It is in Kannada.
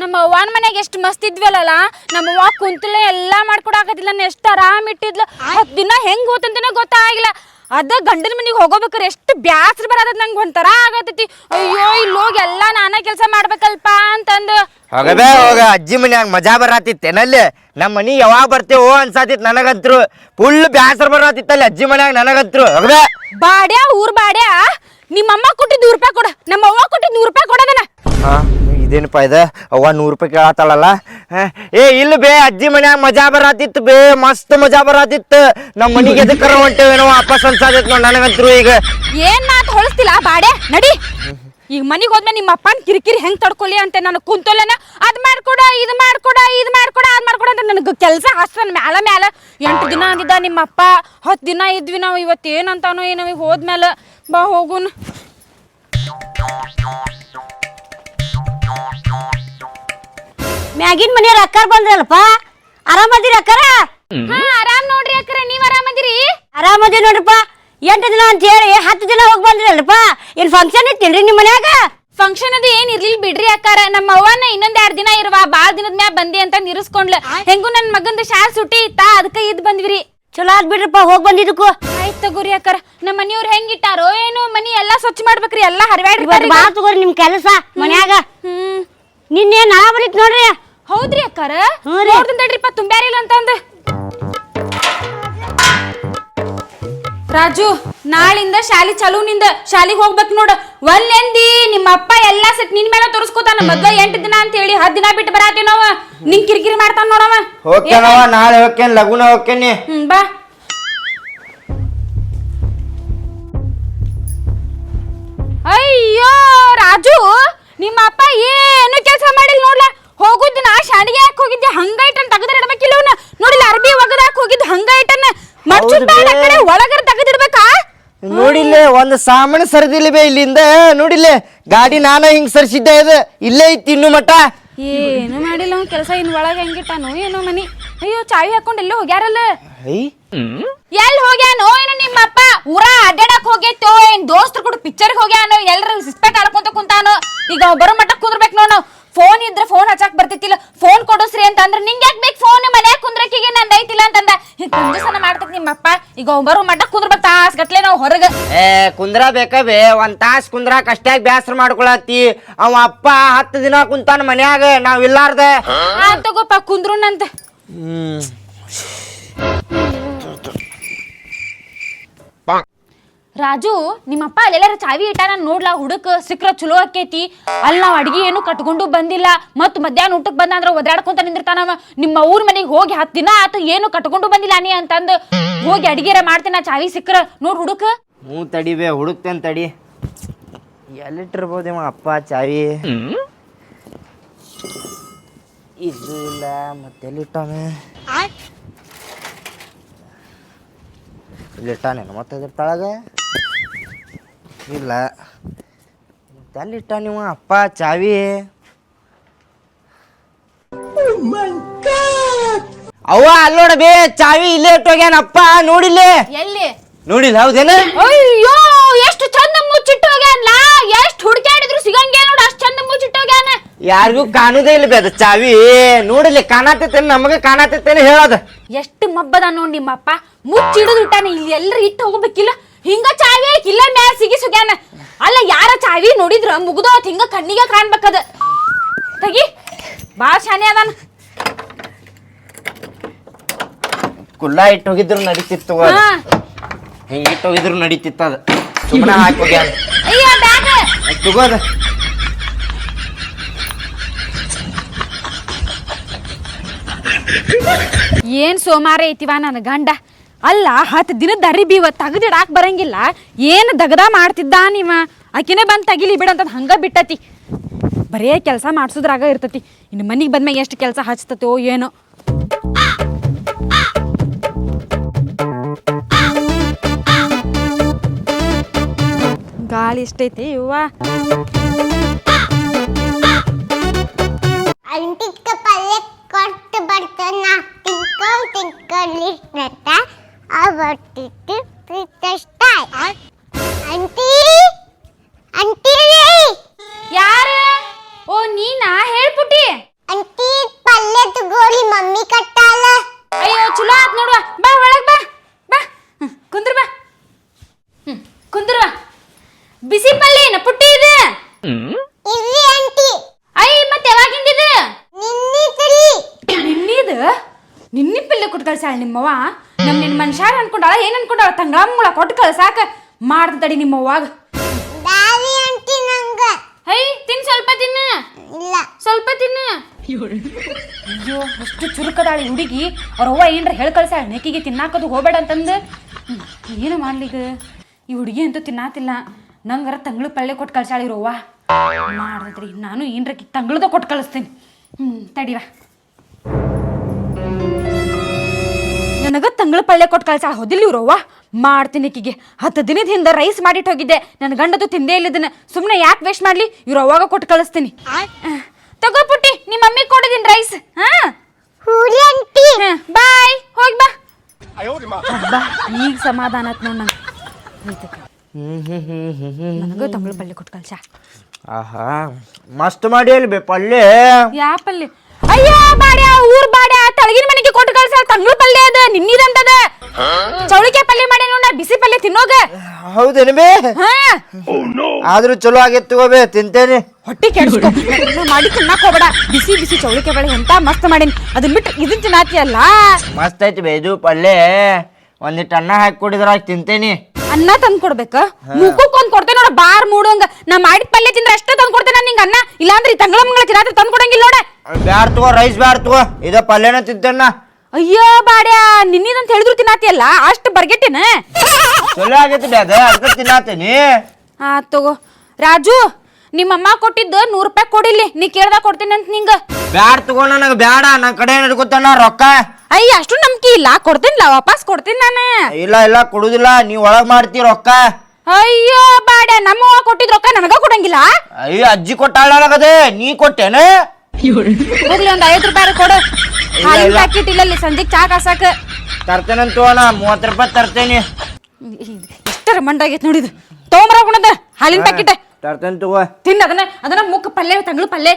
ನಮ್ಮ ಅವ್ವನ ಮನ್ಯಾಗ ಎಷ್ಟು ಮಸ್ತ್ ಇದ್ವಲ್ಲ, ನಮ್ಮ ಅವ್ವ ಕುಂತಲೆ ಎಲ್ಲಾ ಮಾಡ್ಕೊಡಾಕತ್ತಿಲ್ಲ, ನಾನು ಎಷ್ಟು ಆರಾಮ್ ಇಟ್ಟಿದ್ಲು. 10 ದಿನ ಹೆಂಗ್ ಹೋತಂತನೇ ಗೊತ್ತಾಗಿಲ್ಲ. ಅದ ಗಂಡನ ಮನಿಗೆ ಹೋಗೋಬೇಕಾರೆ ಎಷ್ಟು ಬ್ಯಾಸ್ರ ಬರತೈತಿ, ನಂಗೆ ಒಂಥರ ಆಗತೈತಿ. ಅಯ್ಯೋ ಇಲ್ಲಿ ಹೋಗಿ ಎಲ್ಲಾ ನಾನಾ ಕೆಲಸ ಮಾಡ್ಬೇಕಲ್ಪ ಅಂತಂದು ಹೋಗಬೇ ಹೋಗ. ಅಜ್ಜಿ ಮನ್ಯಾಗ ಮಜಾ ಬರತ್ತಿತ್ತೇನಲ್ಲಿ. ನಮ್ಮ ಮನಿ ಯಾವಾಗ ಬರ್ತೇವೋ ಅನ್ಸಾತಿತ್ ನನಗಂತ್ರು. ಫುಲ್ ಬ್ಯಾಸರ ಬರತ್ತಿತ್ತಲ್ಲಿ ಅಜ್ಜಿ ಮನ್ಯಾಗ ನನಗಂತ್ರು. ಹೋಗಬೇ ಬಾಡ್ಯಾ ಊರ್ ಬಾಡ್ಯಾ. ನಿಮ್ಮಮ್ಮ ಕೊಟ್ಟಿದ್ದು 100 ರೂಪಾಯಿ ಕೊಡ, ನಮ್ಮ ಅವ್ವ ಕೊಟ್ಟಿದ್ದು 100 ರೂಪಾಯಿ ಕೊಡದನ. ಇದೇನಪ್ಪ ಇದು, ಅವ್ವ 100 ರೂಪಾಯಿ ಕೇಳತ್ತಾಳಲ್ಲ. ಏ ಇಲ್ಲ ಬೇ, ಅಜ್ಜಿ ಮನ್ಯಾಗ ಮಜಾ ಬರತ್ತಿತ್ತು ಬೇ, ಮಸ್ತ್ ಮಜಾ ಬರತ್ತಿತ್ತು. ನಮ್ಮ ಮನಿಗೆ ಎದಕ್ಕರ ಹೊಂಟೇವೇನೋ ವಾಪಸ್ ಅನ್ಸಾತೈತ್ ನೋಡ್ ನನಗಂತ್ರು. ಈಗ ಏನ್ ಮಾತು ಹೊಳಸ್ತಿಲ್ಲ ಬಾಡ್ಯಾ, ನಡಿ. ಈಗ ಮನಿಗೆ ಹೋದ್ಮೇಲೆ ನಿಮ್ಮ ಅಪ್ಪನ ಕಿರಿಕಿರಿ ಹೆಂಗ್ ತಡ್ಕೊಲಿ ಅಂತ ನಾನು ಕುಂತೋಲೇನ. ಅದ್ ಮಾಡ್ಕೊಡ, ಇದು ಮಾಡ್ಕೊಡ, ಇದು ಮಾಡ್ಕೊಡ, ಅದ್ ಮಾಡ್ಕೊಡ ಅಂತ ನನಗೆ ಕೆಲಸ ಹಸ್ತನ ಮ್ಯಾಲ ಮ್ಯಾಲ. 8 ದಿನ ಅಂದಿದ್ದ ನಿಮ್ಮಪ್ಪ, 10 ದಿನ ಇದ್ವಿ ನಾವು. ಇವತ್ತು ಏನಂತಾನೋ ಏನೋ ಹೋದ್ಮೇಲೆ. ಬಾ ಹೋಗುನ್. ಮ್ಯಾಗಿನ ಮನೆಯವ್ರ ಅಕ್ಕಾರ ಬಂದ್ರಲ್ಲಪ್ಪ, ಆರಾಮದಿರಿ ಅಕ್ಕಾರ? ಹಾ ಆರಾಮ್ ನೋಡ್ರಿ ಅಕ್ಕರ, ನೀವ್ ಆರಾಮದಿರಿ? ಆರಾಮದಿ ನೋಡ್ರಪ್ಪ. 8 ದಿನ ಅಂತ ಹೇಳಿ 10 ದಿನ ಹೋಗಿ ಬಂದ್ರಲ್ಲಪ್ಪ. ಏನ್ ಫಂಕ್ಷನ್ ಇತ್ತಿಲ್ರಿ ನಿಮ್ಮ ಮನ್ಯಾಗ? ಫಂಕ್ಷನ್ ಅದು ಏನ್ ಇರ್ಲಿಲ್ಲ ಬಿಡ್ರಿ ಅಕ್ಕಾರ. ನಮ್ಮ ಅವ್ವನ ಇನ್ನೊಂದ್ 2 ದಿನ ಇರುವ, ಬಾಳ್ ದಿನದ ಮ್ಯಾಗ ಬಂದಿ ಅಂತ ನಿರಸ್ಕೊಂಡ್ಲ. ಹೆಂಗು ನನ್ ಮಗಂದ ಶಾಲೆ ಸುಟ್ಟಿ ಇತ್ತಾ, ಅದಕ್ಕ ಇದ್ ಬಂದ್ವಿರಿ. ಚಲೋ ಆದ್ ಬಿಡ್ರಪ್ಪ, ಹೋಗಿ ಬಂದಿದ್ದಕ್ಕೂ. ಆಯ್ತು ತಗೋರಿ ಅಕ್ಕಾರ. ನಮ್ಮ ಮನಿಯವ್ರು ಹೆಂಗಿಟ್ಟಾರೋ ಏನು, ಮನಿ ಎಲ್ಲಾ ಸ್ವಚ್ಛ ಮಾಡ್ಬೇಕ್ರಿ, ಎಲ್ಲಾ ಹರಿವಾಡ್ರಿ. ಬಾ ತಗೋರಿ ನಿಮ್ ಕೆಲಸ ಮನ್ಯಾಗ. ನಿನ್ನೆ ನಾ ಬರೀತ್ ನೋಡ್ರಿ. ಹೌದ್ರಿ ಅಕ್ಕಾರ? ಹ್ಞೂ ರೀ. ನೋಡ್ತಂತೇಳ್ರಿಪ್ಪ ತುಂಬ್ಯಾರಿಲ್ಲ ಅಂತಂದ. ರಾಜು, ನಾಳಿಂದ ಶಾಲಿ ಚಲುನಿಂದ ಶಾಲಿಗೆ ಹೋಗ್ಬೇಕು ನೋಡು. ಒಲ್ಲೆಂದಿ ನಿಮ್ಮ ಅಪ್ಪ ಎಲ್ಲಾ ಸೆಟ್ ನಿನ್ ಮೇಲೆ ತೋರಿಸ್ಕೋತಾನ. ಮದ್ವೆ 8 ದಿನ ಅಂತ ಹೇಳಿ 10 ದಿನ ಬಿಟ್ಟು ಬರಾತೀವಿ ನಾವು. ನಿಂಗ್ ಕಿರಿಕಿರಿ ಮಾಡ್ತಾನ ನೋಡವ. ಹೋಗ್ತೇನವ, ನಾಳೆ ಹೋಗ್ತೇನೆ, ಲಗುನ ಹೋಗ್ತೇನೆ. ಬಾ. ಅಯ್ಯೋ ರಾಜು, ನಿಮ್ಮ ಅಪ್ಪ ಏನು ಕೆಲಸ ಮಾಡಿಲ್ಲ ನೋಡ್ಲ. ಹೋಗುದ್ ನಾ ಶಾಣಿಗೆ ಯಾಕೆ ಹೋಗಿದ್ದೆ, ಹಂಗೈಟನ್ ತೆಗೆದ್ರೆ ಇಡ್ಬೇಕಿಲ್ಲ ಅವ್ನ. ನೋಡಿಲ್ಲ ಅರ್ಬಿ ಒಗದಾಕ್ ಹೋಗಿದ್ದು ಹಂಗೈಟನ್ ಮಡ್ಚುದ್ ಬೇಡ, ಆ ಕಡೆ ಒಳಗರ ತೆಗೆದಿಡ್ಬೇಕಾ? ನೋಡಿಲ್ಲೇ ಒಂದು ಸಾಮಾನು ಸರಿದಿಲ್ಲ ಬೇ ಇಲ್ಲಿಂದ. ನೋಡಿಲ್ಲೇ ಗಾಡಿ ನಾನು ಹಿಂಗ್ ಸರಿಸಿದ್ದೆ, ಇದು ಇಲ್ಲೇ ಇತ್ತು ಇನ್ನು ಮಟ್ಟ. ಏನು ಮಾಡಿಲ್ಲ ಅವ್ನ ಕೆಲಸ. ಇನ್ ಒಳಗೆ ಹೆಂಗಿಟ್ಟಾನೋ ಏನೋ ಮನಿ. ಅಯ್ಯೋ ಚಾವಿ ಹಾಕೊಂಡು ಎಲ್ಲೋ ಹೋಗ್ಯಾರಲ್ಲ. ಎಲ್ಲಿ ಹೋಗ್ಯಾನೋ ಏನೋ ನಿಮ್ಮಪ್ಪ? ಊರ ಅಡ್ಡಾಡಕ್ ಹೋಗೈತೋ ಏನ್ ದೋಸ್ತರು ಕೂಡ ಪಿಕ್ಚರ್ಗೆ ಹೋಗ್ಯಾನೋ, ಎಲ್ರು ಸಿಸ್ಪೆಟ್ ಆಡ್ಕೊಂತ ಕುಂತಾನೋ. ಈಗ ಬರೋ ಮಟ್ಟ ಕುಂದ್ರಬೇಕು ನೋಡು. ಫೋನ್ ಇದ್ರೆ ಫೋನ್ ಹಚ್ಚಾಕ್ ಬರ್ತಿತ್ತಿಲ್ಲ. ಫೋನ್ ಕೊಡೋಸ್ರಿ ಅಂತ ಅಂದ್ರೆ ನಿಂಗೆ ಯಾಕೆ ಬೇಕು ಫೋನ್? ಮನ್ಯಾಗ ಕುಂದ್ರಕಿಗೆ ನಂದು ಐತಿಲ್ಲ ಅಂತಂದ. ಕುಂದ್ರಸನ ಮಾಡ್ತೈತಿ ನಿಮ್ಮಪ್ಪ. ಈಗ ಬರೋ ಮಟ್ಟ ಕುಂದ್ರಬೇಕು ತಾಸ್ ಗಟ್ಲೆ ನಾವು ಹೊರಗೆ. ಕುಂದ್ರ ಬೇಕಬೇ, 1 ತಾಸ್ ಕುಂದ್ರಾಕ ಅಷ್ಟಾಗ ಬ್ಯಾಸರ ಮಾಡ್ಕೊಳತ್ತಿ. ಅವ ಅಪ್ಪ 10 ದಿನ ಕುಂತಾನ ಮನ್ಯಾಗ, ನಾವ್ ಇಲ್ಲಾರ್ದ. ತಗೋಪ್ಪ ಕುಂದ್ರುನಂತ. ರಾಜು, ನಿಮ್ಮಪ್ಪ ಅಲ್ಲೆಲ್ಲಾರ ಚಾವಿ ಇಟ್ಟಾನ ನೋಡ್ಲಾ, ಹುಡುಕ್ ಸಿಕ್ರ ಚಲೋ ಆಕೇತಿ. ಅಲ್ಲಿ ನಾವ್ ಅಡ್ಗಿ ಏನು ಕಟ್ಕೊಂಡು ಬಂದಿಲ್ಲ, ಮತ್ ಮಧ್ಯಾಹ್ನ ಊಟಕ್ ಬಂದ ಅಂದ್ರ ಒದಾಡ್ಕೊಂತ ನಿಂದಿರ್ತಾನವ. ನಿಮ್ಮ ಊರ್ ಮನೆಗೆ ಹೋಗಿ 10 ದಿನ ಆತ ಏನು ಕಟ್ಕೊಂಡು ಬಂದಿಲ್ಲ ನೀ ಅಂತಂದು ಹೋಗಿ ಅಡ್ಗಿರ ಮಾಡ್ತೇನ. ಚಾವಿ ಸಿಕ್ರ ನೋಡ್ ಹುಡುಕ್. ತಡಿಬೇ, ಹುಡುಕ್ತೇನ್ ತಡಿ. ಎಲ್ಲಿಟ್ಟಿರ್ಬೋದೇವ ಅಪ್ಪ ಚಾವಿ? ಇದು ಇಲ್ಲ, ಮತ್ತೆಲ್ಲಿಟ್ಟಾನ? ಇಲ್ಲಿಟ್ಟಾನೇನು ಮತ್ತೆ ಇದ್ರ ತಳಗ? ಇಲ್ಲ, ಮತ್ತೆಲ್ಲಿಟ್ಟ ನೀವು ಅಪ್ಪ ಚಾವಿ? ಅವ್ವ ಅಲ್ಲೋಡ ಬೇ, ಚಾವಿ ಇಲ್ಲೇ ಇಟ್ಟೋಗ್ಯಾನಪ್ಪ. ನೋಡಿಲ್ಲೇ? ಎಲ್ಲಿ? ನೋಡಿಲ್ಲ? ಹೌದೇನ? ಅಯ್ಯೋ ಎಷ್ಟು ಚಂದ ಮುಚ್ಚಿಟ್ಟು ಹೋಗ್ಯಾನ. ಎಷ್ಟು ಹುಡುಕಾಡಿದ್ರು ಸಿಗಂಗೇ ನೋಡು, ಅಷ್ಟ್ ಚಂದ ಮುಚ್ಚಿಟ್ಟು ಹೋಗ್ಯಾನ. ಯಾರಿಗೂ ಕಾಣುದೇ ಇಲ್ಲ ಬೇ ಅದು ಚಾವಿ. ನೋಡಿಲ್ಲ, ಕಾಣತೈತೇನೆ, ನಮಗೆ ಕಾಣತೈತೇನೆ ಹೇಳೋದು. ಎಷ್ಟು ಮಬ್ಬದ ನೋಡಿ ನಿಮ್ಮಪ್ಪ. ಮುಚ್ಚಿಡುದು ಇಟ್ಟಾನ, ಇಲ್ಲಿ ಎಲ್ಲರೂ ಇಟ್ಟು ಹೋಗ್ಬೇಕಿಲ್ಲ. ಹಿಂಗ ಚಾವಿ ಇಲ್ಲ ಮ್ಯಾಲ ಸಿಗಿಸುಗ್ಯಾನ. ಅಲ್ಲ ಯಾರ ಚಾವಿ ನೋಡಿದ್ರ ಮುಗ್ದೋತ್, ಹಿಂಗ ಕಣ್ಣಿಗೆ ಕಾಣ್ಬೇಕದ. ತಗಿ, ಬಾಳ ಶಾನೆ ಅದಾನ. ಕುಲ್ಲ ಇಟ್ಟು ಹೋಗಿದ್ರು ನಡೀತಿತ್ತು, ಹಿಂಗ ಇಟ್ಟು ಹೋಗಿದ್ರು ನಡೀತಿತ್ತ. ಅದು ಸುಮ್ಮನೆ ಹಾಕಿ ಹೋಗ್ಯಾನ. ಅಯ್ಯ ಬ್ಯಾಗ್ ತಗೋದ. ಏನ್ ಸೋಮಾರ ಐತಿವ ನನ್ನ ಗಂಡ. ಅಲ್ಲ 10 ದಿನದ ಅರಿಬೀವ ತೆಗದಿಡಾಕ್ ಬರಂಗಿಲ್ಲ. ಏನ್ ದಗದ ಮಾಡ್ತಿದ್ದ ನೀವ? ಆಕಿನೇ ಬಂದ್ ತಗಿಲಿ ಬಿಡಂತ ಹಂಗ ಬಿಟ್ಟತಿ. ಬರೇ ಕೆಲಸ ಮಾಡ್ಸೋದ್ರಾಗ ಇರ್ತತಿ. ಇನ್ನು ಮನಿಗೆ ಬಂದ್ಮ್ಯಾಗ ಎಷ್ಟು ಕೆಲಸ ಹಚ್ತತೋ ಏನೋ. ಗಾಳಿ ಎಷ್ಟೈತಿ ಇವ್ವ. ಅಂಟಿಕ ಪಲ್ಯ ಕೊಟ್ಟು ಬರ್ತಾನ. ತಿನ್ಕೊಂಡ್ ಅವತ್ತಿಟ್ಟು ಪ್ರೀತಷ್ಟಾಯ್. ಅಂಟಿ ಅಂಟಿ ಯಾರ? ಓ ನೀನಾ? ಹೇಳ್ಪುಟ್ಟಿ. ಕೊಟ್ಟು ಕಳ್ಸಾಳ ನಿಮ್ಮವ್ವ. ನಿನ್ ಮನುಷ್ಯಾರ ಅನ್ಕೊಂಡಾಳ ಏನ್ ಅನ್ಕೊಂಡಾಳ ತಂಗಳಮ್ಮಗಳ ಕೊಟ್ಟು ಕಳ್ಸಾಕ ಮಾಡ್ತಡಿ ನಿಮ್ಮವ್ವಾಗ. ದಾರಿ ಅಂಟಿ ನಂಗ ಹೈ ತಿನ್ ಸ್ವಲ್ಪ ತಿನ್ನ ಇಲ್ಲ ಸ್ವಲ್ಪ ತಿನ್ನ. ಅಯ್ಯೋ ಅಷ್ಟು ಚುರುಕದಾಳಿ ಹುಡುಗಿ. ಅವ್ರವ್ವ ಏನ್ರ ಹೇಳಿ ಕಳ್ಸಾಳ ನೆಕಿಗೆ ತಿನ್ನಾಕದು ಹೋಗ್ಬೇಡ ಅಂತಂದು. ಏನು ಮಾಡ್ಲಿಗ ಈ ಹುಡುಗಿ ಅಂತೂ ತಿನ್ನಾತಿಲ್ಲ. ನಂಗಾರ ತಂಗಳು ಪಳ್ಳೆ ಕೊಟ್ಟು ಕಳ್ಸಾಳ ಇವ್ರವ್ವ. ಮಾಡ್ದತ್ರಿ ನಾನು ಏನ್ರ ತಂಗಳದ ಕೊಟ್ಟು ಕಳಿಸ್ತೀನಿ. ತಡಿವ ನನಗ ತಂಗಳ ಪಳ್ಳೆ ಕೊಟ್ಟು ಕಳ್ಸಾಳ ಹೋದಿಲ್ಲ ಇವ್ರವ್ವ. ಮಾಡ್ತೀನಿ ಈಕಿಗೆ 10 ದಿನದ ಹಿಂದೆ ರೈಸ್ ಮಾಡಿಟ್ಟು ಹೋಗಿದ್ದೆ. ನನ್ನ ಗಂಡದು ತಿಂದೇ ಇಲ್ಲದನ್ನ ಸುಮ್ಮನೆ ಯಾಕೆ ವೇಸ್ಟ್ ಮಾಡ್ಲಿ, ಇವ್ರವ್ವಾಗ ಕೊಟ್ಟು ಕಳಿಸ್ತೀನಿ. ತಗೋ ಪುಟ್ಟಿ ನಿಮ್ಮ ಮಮ್ಮಿ ಕೊಡದಿನ್ ರೈಸ್. ಹುಲಿ ಅಂಟಿ ಬಾಯ್ ಹೋಗಿ ಬಾ. ಅಬ್ಬಾ ಈಗ ಸಮಾಧಾನ ಆತ್ ನೋಡ್ ನಂಗೆ. ನನಗೂ ತಂಗಳು ಪಲ್ಲೆ ಕೊಟ್ಟು ಕಳ್ಸ. ಆಹಾ ಮಸ್ತ್ ಮಾಡಿ ಅಲ್ಲಿ ಬೇ ಪಲ್ಯ. ಯಾ ಪಲ್ಲೆ? ಅಯ್ಯೋ ಬಾಡ್ಯಾ ಊರ್ ಬಾಡ್ಯಾ ತಳಗಿನ ಮನೆಗೆ ಕೊಟ್ಟು ಕಳ್ಸ. ತಂಗಳು ಪಲ್ಲೆ ಅದ ನಿನ್ನಿದಂತದ. ಚೌಳಿಕಾಯಿ ಪಲ್ಲೆ ಮಾಡಿ ನೋಡ ಬಿಸಿ ಪಲ್ಲೆ ತಿನ್ನೋಗ. ಹೌದೇನು ಬೇ? ಆದ್ರೂ ಚಲೋ ಆಗೈತ್ ತಗೋಬೇ ತಿಂತೇನೆ. ಹೊಟ್ಟಿ ಕೆಡ್ಸ್ಕೊ ಮಾಡಿ ತಿನ್ನಕ್ ಹೋಗ್ಬೇಡ. ಬಿಸಿ ಬಿಸಿ ಚೌಳಿಕಾಯಿ ಪಲ್ಲೆ ಎಂತ ಮಸ್ತ್ ಮಾಡೀನಿ. ಅದನ್ನ ಬಿಟ್ಟು ಇದನ್ನ ತಿನ್ನಾತಿಯಲ್ಲ. ಮಸ್ತ್ ಐತಿ ಬೇ ಇದು ಪಲ್ಯ. ಒಂದಿಟ್ಟು ಅನ್ನ ಹಾಕಿ ಕೊಡಿದ್ರಾಗ ತಿಂತೇನಿ. ಅನ್ನ ತಂದ್ ಕೊಡ್ಬೇಕ ಮುಖಕ್ಕೆ ಒಂದ್ ಕೊಡ್ತೇನೆ ನೋಡ. ಬಾರ್ ಮೂಡಂಗ ನಾ ಮಾಡಿದ ಪಲ್ಯ ತಿಂದ್ರೆ ಅಷ್ಟೇ ತಂದ್ ಕೊಡ್ತೇನೆ ನಿಂಗ ಅನ್ನ. ಇಲ್ಲಾಂದ್ರೆ ಈ ತಂಗಳ ಮಂಗಳ ತಿನ್ನಾತ್ರ ತಂದ್ ಕೊಡಂಗಿಲ್ಲ ನೋಡ. ಬ್ಯಾಡ ತಗೋ ರೈಸ್ ಬ್ಯಾಡ ತಗೋ ಇದ ಪಲ್ಯನ ತಿಂತೇನ. ಅಯ್ಯೋ ಬಾಡ್ಯಾ ನಿನ್ನಿದಂತ ಹೇಳಿದ್ರು ತಿನ್ನಾತಿಯಲ್ಲ ಅಷ್ಟು ಬರ್ಗೆಟ್ಟಿನ. ಚಲೋ ಆಗೈತಿ ಬ್ಯಾಗ ಅದಕ್ಕೆ ತಿನ್ನಾತೇನಿ. ತಗೋ ರಾಜು ನಿಮ್ಮಮ್ಮ ಕೊಟ್ಟಿದ್ದು 100 ರೂಪಾಯಿ ಕೊಡಿಲಿ. ನೀ ಕೇಳ್ದಾಗ ಕೊಡ್ತೀನಿ ಅಂತ ನಿಂಗ. ಬ್ಯಾಡ ತಗೋ ನನಗ ಬ್ಯಾಡ. ನನ್ನ ಕಡೆ ಹಿಡ್ಕೊತಾನ ರೊಕ್ಕ. ಅಯ್ಯ ಅಷ್ಟು ನಂಬಿಕೆ ಇಲ್ಲ. ಕೊಡ್ತೀನಿಲ್ಲ ವಾಪಸ್ ಕೊಡ್ತೀನಿ ನಾನು. ಇಲ್ಲ ಇಲ್ಲ ಕೊಡುದಿಲ್ಲ. ನೀ ಒಳಗ್ ಮಾಡ್ತಿ ರೊಕ್ಕ. ಅಯ್ಯೋ ಬಾಡ್ಯಾ ನಮ್ಮವ್ವ ಕೊಟ್ಟಿದ್ ರೊಕ್ಕ ನನಗ ಕೊಡಂಗಿಲ್ಲ. ಅಯ್ಯ ಅಜ್ಜಿ ಕೊಟ್ಟಾಳಗದೆ ನೀ ಕೊಟ್ಟೇನ? ಹೋಗ್ಲಿ ಒಂದ್ 50 ರೂಪಾಯಿ ಕೊಡು. ಹಾಲಿನ ಪ್ಯಾಕೆಟ್ ಇಲ್ಲ ಸಂಜೆಗೆ ಚಾ ಕಾಸಾಕ ತರ್ತೇನಂತ ಅಣ್ಣ 30 ರೂಪಾಯಿ ತರ್ತೇನಿ. ಎಷ್ಟರ ಮಂಡಾಗೈತ್ ನೋಡಿದ್. ತಗೊಂಬರ ಗುಣದ ಹಾಲಿನ ಪ್ಯಾಕೆಟ್ ತರ್ತೇನೆ ತಗೋ. ತಿನ್ನ ಅದನ್ನ ಮುಖ ಪಲ್ಯ ತಂಗಳು ಪಲ್ಯ.